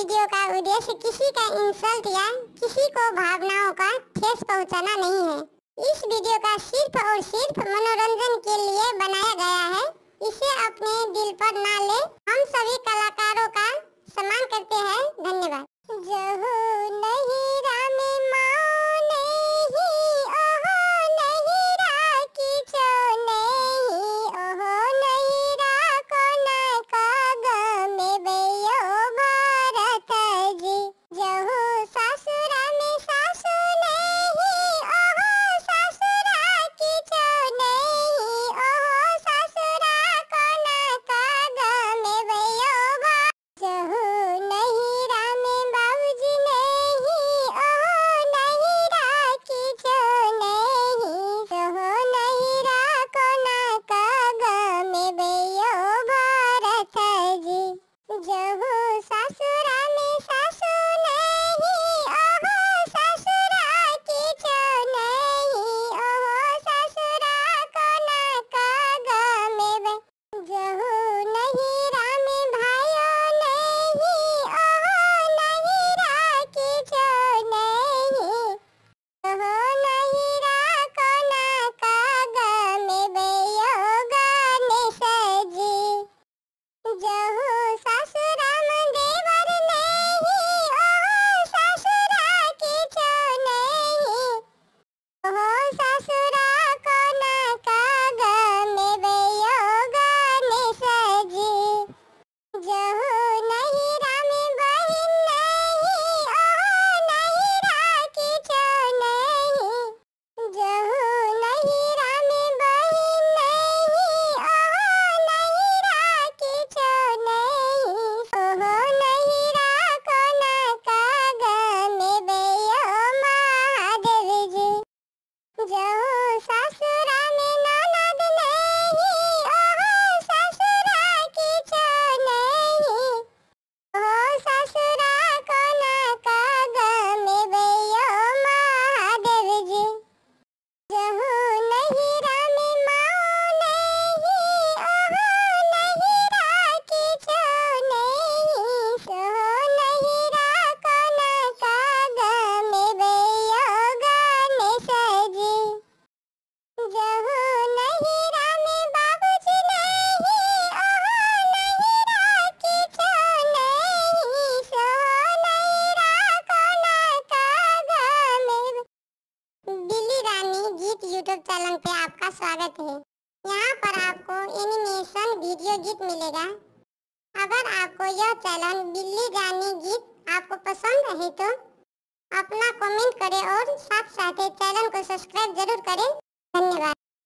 Video का उद्देश्य किसी का इंसल्ट या किसी को भावनाओं का ठेस पहुंचाना नहीं है। इस वीडियो का सिर्फ और सिर्फ मनोरंजन के लिए बनाया गया है। इसे अपने दिल पर ना ले। हम सभी कलाकारों का सम्मान करते हैं। धन्यवाद। जहो नहीं रामे माने ही ओहो नहीं राखी छो नहीं ओहो नहीं राखो न कागमे बेयो भारत जी। जहो सासुरा में सासु नहीं ओहो सासुरा की छो नहीं ओहो सासुरा को न कागमे बेयो जहो नहीं रामे बाबूजी नहीं ओहो नहीं राखी छो नहीं जहो नहीं राखो न कागमे बेयो भारत जी। जहो सासुरा में सासु नहीं ओहो सासुरा की छो नहीं ओहो सासुरा को न कागमे बे जहो नहीं रामे भाइयों नहीं ओहो नहीं राखी छो नहीं ओहो नहीं राखो न कागमे बेयो गणेश जी। जहो सासुरा में देवर नहीं ओहो सासुरा की छो नहीं ओहो सासुरा को न कागमे बेयो गणेश जी। जहो नहीं रामे बहिन नहीं ओहो नहीं राखी छो नहीं जहो नहीं रामे बहिन नहीं ओहो नहीं राखी छो नहीं ओहो नहीं राखो न कागमे बेयो महादेव जी। जहो सासुरा में ननद नहीं ओहो सासुरा की छो नहीं ओहो सासुरा को न कागमे बेयो महादेव जी। जहो नहीं रामे माँ नहीं ओहो नहीं राखी छो नहीं ओहो नहीं राखो न कागमे बेयो गणेश जी। जहो नहीं रामे बाबूजी नहीं ओहो नहीं राखी छो नहीं ओहो नहीं राखो न कागमे बिल्ली रानी गीत यूट्यूब चैनल पे आपका स्वागत है। यहाँ पर आपको एनिमेशन वीडियो गीत मिलेगा। अगर आपको यह चैनल बिल्ली रानी गीत आपको पसंद है तो अपना कमेंट करें और साथ साथ चैनल को सब्सक्राइब जरूर करें। धन्यवाद।